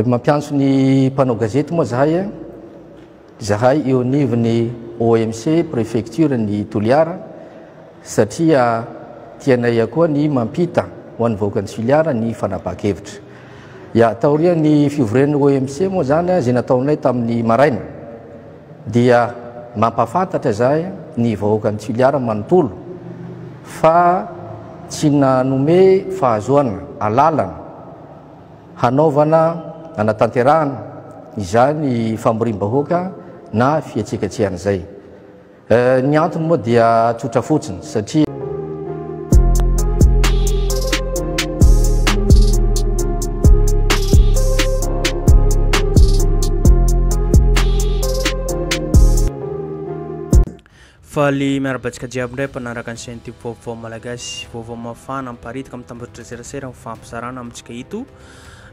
mampiantso ny mpanao gazety moa zahay eo anivony OMC préfecture ny Toliara satria tianay akoa ny mampita ho an'ny vahoaka ny Toliara ny fanapakevitra. Ya taoria ny fivoren'ny OMC moa zany zay nataonay tamin'ny maraina dia mampafantatra zahay ny vahoaka ny Toliara manontolo fa tsy nanome fahazoana alalana hanaovana anatanterahana izany famorim-bahoaka na fietsiketsehana zay. Ny antony moa dia tsotra fotsiny satria faly miarabatsika jiaby ndray mpanaraka ny chaîne ty vaovao malagasy vaovao mafana miparitaka amin'ny tambazotra serasera amin'ny fampizarana amintsika ito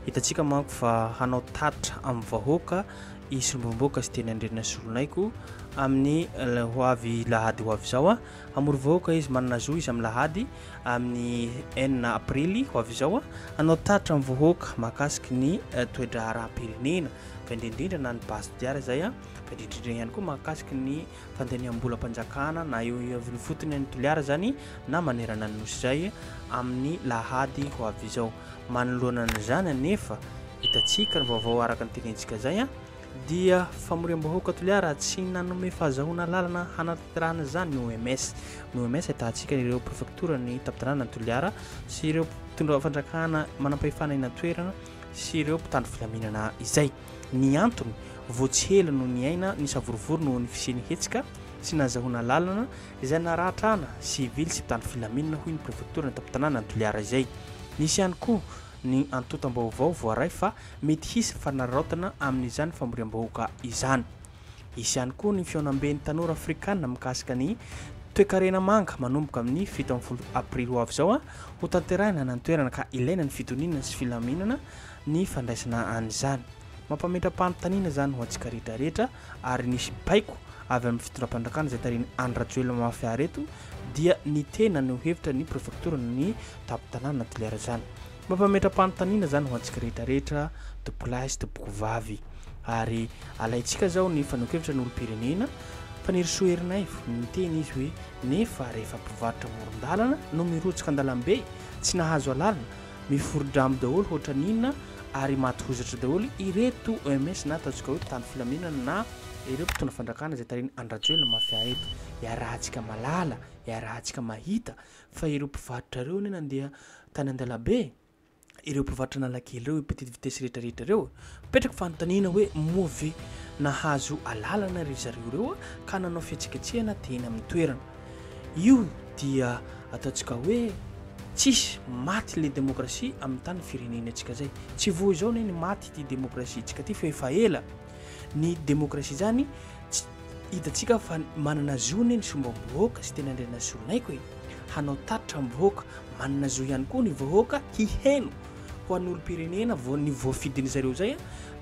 hitatsika manko fa hanao tatra amin'ny vahoaka isombomboka sy teny andrena solonaiko amin'ny hoavy lahady hoavy zao amory vahoaka izy manana zo izy amin'ny lahady amin'ny 9 aprily hoavy zao hanao tatra amin'ny vahoaka mahakasiky ny toedra ara-pirenena fa indrindrindra na ny basy diara zay indrindrindra ihany koa mahakasiky ny fandaniam-bola mpanjakana na eo avy fotony ny Toliara zany na manerana ny nosy zay amin'ny lahady hoavy zao manoloana n'izany nefa hitatsika ny vaovao araka ny tenentsika zay dia famoriam-bahoaka Toliara tsy nanome fahazahoana lalana hanatanterahana zany ny OMS. Ny OMS ahitatsika ireo prefecture ny tapitanana ny Toliara sy ireo mpitondra fandrakana manam-pahefana ina toerana sy ireo mpitandro filaminana izay. Ny antony voatsihela no ny aina ny savorovoro no ny fisiany hetsika sy nazahoana lalana izay naratrana civil sy mpitandro filaminana hoy ny prefecture ny tapitanana ny Toliara izay. Nisy ihany koa ny antota-baovao voaray fa mety hisy fanararaotana amin'izany famoriam-bahoaka izany. Isy ihany koa ny fionamben'ny tanora afrikana mikasika ny toe-karena manga manomboka amin'ny 17 aprily ho avy zao ho tanterahina na toerana ka ilaina ny fitoninana sy filaminana ny fandraisana an'izany. Mampametram-panontaniana zany ho antsika rehetrarehetra ary nisy baiko avy amin'ny fitondram-pandrakana zay tariny Andrajoelina Mafiareto dia ny tena ny hevitra ny prefecture ny tapitanana Toliara zany. Mampametram-panontaniana zany ho antsika rehetrarehetra tompolahy sy tompokovavy ary alaitsika zao ny fanokevitra ny olo-pirenena fa nirisoherinay ny teny izy hoe nefa rehefa mpivarotra moron-dalana no mirotsaka andalambe tsy nahazo alalana miforo-dramo daholo hoatra ninona ary maty hozatra daholo ireto OMS na ataontsika hoe tany filaminana na ireo mpitondra fandrakana zay tariny Andrajoelina Mafiareto iarahantsika malala iarahantsika mahita fa ireo mpivarotra reo ny nandeha tany andalabe ireo mpivarotra nalakely reo petite vitesse rehetrarehetra reo petraka fanontaniana hoe move nahazo alalana ry zareo reo ka nanao fietsiketsehana teny amin'ny toerana. Io dia ataontsika hoe tsisy maty le demokrasia amin'ny tany firenena antsika zay. Tsy voa izao ny maty ty demokrasia tsika ty fa efa ela. Ny demokrasia zany hitatsika fa manana zony ny sombam-bahoaka sy teny andrena solonaiko hanao tatra amin'ny vahoaka manana zo ihany koa ny vahoaka hiheno ho an'olo-pirenena ny voafidiny zareo zay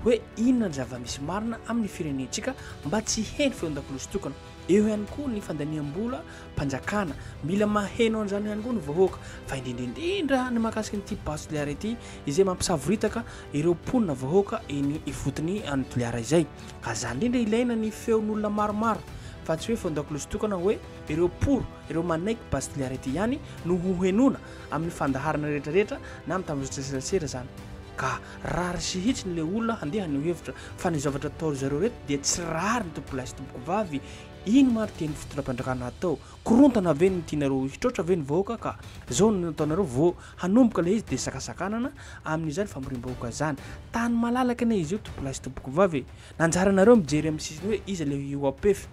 hoe inona ny zava-misy marina amin'ny firenentsika mba tsy heno feon-dakozy tokana. Eo ihany koa ny fandaniam-bola mpanjakana mila maheno an'izany ihany koa ny vahoaka fa indrindrindra ny mahakasiky nyty basy Toliara ity izay mampisavoritaka ireo mponina vahoaka eny ifotony any Toliara izay ka zany indrindra ilaina ny feon'olona maromaro fa tsy hoe feon-dakozy tokana hoe ireo poro ireo manaiky basy Toliara ity ihany no hohenona amin'ny fandaharana rehetrarehetra na amin'ny tambazotra serasera zany. Ka rary sihitsy le olona handeha ny hevitra fa ny zavatra atao zareo reto dia tsy rary ny tompolahy sy tompokovavy ino maro teny fitondram-pandrakana atao korontana ve ny tianareo hitrotra ve ny vahoaka ka zao ny ataonareo vo hanomboka le izy dia sakasakanana amin'izany famorim-bahoaka zany. Tany malalaka na izy io tompolahy sy tompokovavy nanjaranareo mijery amin'ny sisiny hoe izy le io apefy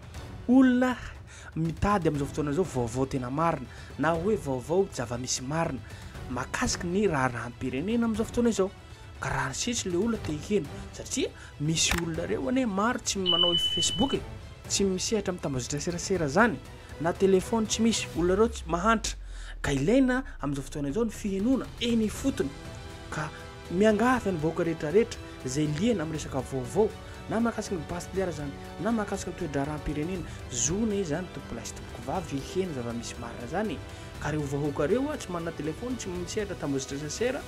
olona mitady amin'izao fotoana zao vaovao tena marina na hoe vaovao zava-misy marina mahakasiky ny raharaham-pirenena amin'izao fotoana izao ka raha sitsy le olona te hiheno satria misy olona reo ane maro tsy manao Facebook tsy misehatra amin'ny tambazotra serasera zany na telefony tsy misy olona reo mahantra ka ilaina amin'izao fotoana izao ny fihenona eny fotony ka miangavy ny vahoaka rehetrarehetra zay liana amin'ny resaka vaovao na mahakasiky ny basy Toliara zany na mahakasiky ny toedra ara-pirenena zony zany tompolahy sy tompokovavy hiheno zava-misy marina zany ka reo vahoaka reo tsy manana telefony tsy misehatra tambazotra serasera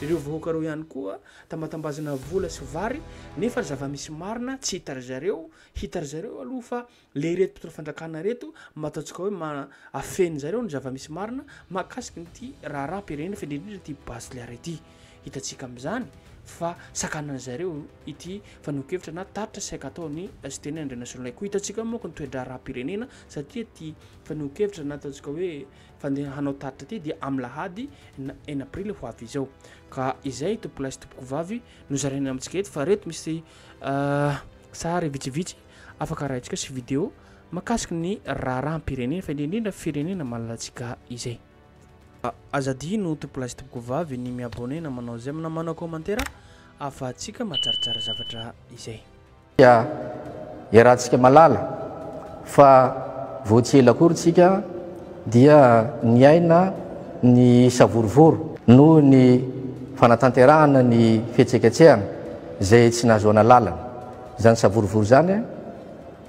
ireo vahoaka reo ihany koa tambatambazana vola sy vary nefa zava-misy marina tsy hitary zareo aloha fa le reto mpitondra fandrakana reto mataontsika hoe afeny zareo ny zava-misy marina mahakasiky nyty raharaham-pirenena fa indrindra ty Basileara ity hitatsika amin'izany fa sakanana zareo ity fanokevitra na taritra saika ataony système international koa hitatsika moa ny toedra raha-pirenena satria ty fanokevitra na ataontsika hoe fandeha hanao taritra ty dia amin'ny lahady 9 aprily ho avy izao ka izay tompolasy tompoko vavy nozaraina amintsika eto fa reto misy sary vitsivitsy afaka rahantsika sy vidéo makasiky ny raha-pirenena fa indrindra firenena malalantsika izay azadino tompolasy tompoko vavy ny miabone na manao zay na manao commentaire afahantsika matsaratsara zavatra izay iarahantsika malala fa voatsela korytsika dia ny aina ny savorovoro noho ny fanatanterahana ny fihetseketsehana zay tsy nahazoana lalana zany savorovoro zany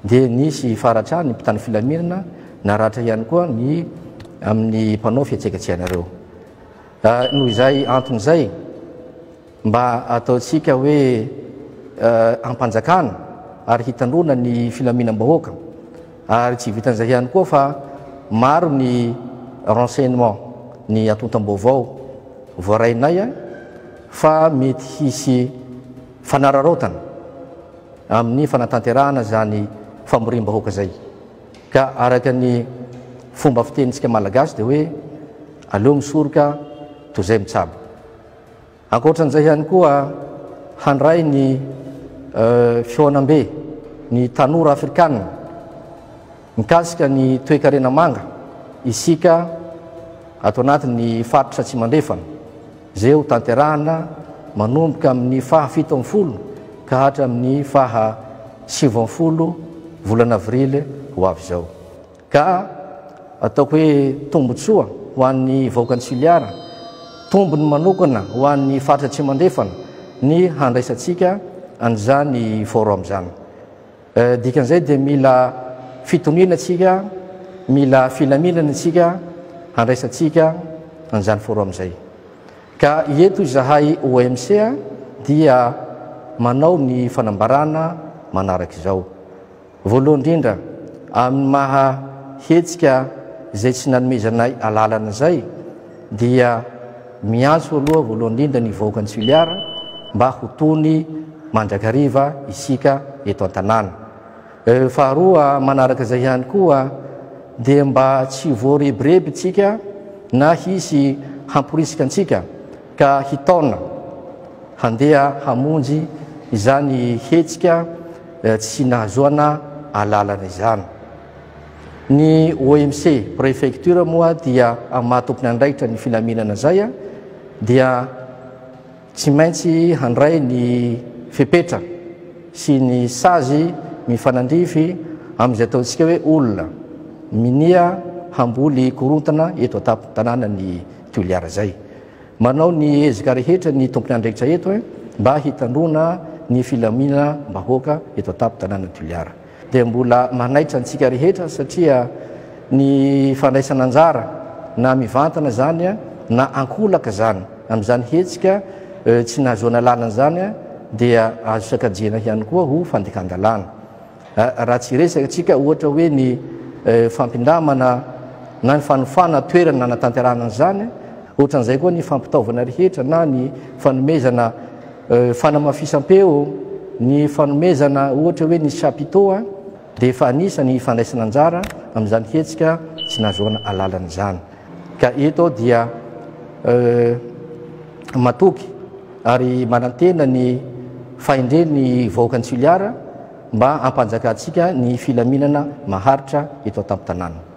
dia nisy faratra ny mpitany filaminana naratra ihany koa ny amin'ny mpanao fihetseketsehana reo noho izay antony zay mba ataotsika hoe ampanjakana ary hitandrona ny filaminam-bahoaka ary tsy vitan'izay ihany koa fa maro ny renseignement ny atontam-baovao voarainay fa mety hisy fanararaotana amin'ny fanatanterahana zany famorim-bahoaka zay ka araka ny fomba fitenitsika malagasy dia hoe aleo misoroka toy zay mitsabo ankoatran'izay ihany koa handray ny fionam-be ny tanora afrikanina mikasika ny toe-karena manga isika atao anatin'ny faritra tsy mandrefana zay ho tanterahana manomboka amin'ny faha 17 ka hatra amin'ny faha 19 volana avrily ho avy zao ka ataoko hoe tombotsoa ho an'ny vahoaka Antsiliara tombony manokana ho an'ny faritra tsy mandrefana ny handraisantsika an'izany forum zany dikan'izay dia mila fitoniana atsika mila filaminana atsika handraisantsika an'izany forum zay ka eto izahay OMC dia manao ny fanambarana manaraka izao voalohany indrindra amin'ny maha hetsika zay tsy nanomezanay alalana zay dia miantso aloha voalohany indrindra ny vahoaka Antsiliara mba ho tony mandrakariva isika eto an-tanàna faharoa manaraka zay ihany koa dia mba tsy voarebireby tsika na hisy hamporisika antsika ka hitaona handeha hamonjy izany hetsika tsy nahazoana alalana izany ny OMC préfecture moa dia amin'ny mahatompony andraikitra ny filaminana zay dia tsy maintsy handray ny fepetra sy ny sazy mifanandrify amin'izay ataontsika hoe olona minia hamboly korontana eto atapon-tanàna ny Toliara zay manao ny ezika rehetra ny tompony andraikitra eto mba hitandrona ny filaminana bahoaka eto atapon-tanàna Toliara dia mbola manaitra antsika rehetra satria ny fandraisana anjara na mivantana zany na ankolaka zany amin'izany hetsika tsy nahazoana lalana zany dia azo sakajena ihany koa ho fandekan-dalàna raha tsy resaka atsika ohatra hoe ny fampindramana na ny fanofana toerana natanterahana zany ohatran'izay koa ny fampitaovana rehetra na ny fanomezana fanamafisam-peo ny fanomezana ohatra hoe ny chapiteau dia efa anisany fandraisana anjara amin'izany hetsika tsy nahazoana alalana zany ka eto dia matoky ary manantena ny faindre ny vahoaka Antsiliara mba ampanjakantsika ny filaminana maharitra eto an-tampon-tanàna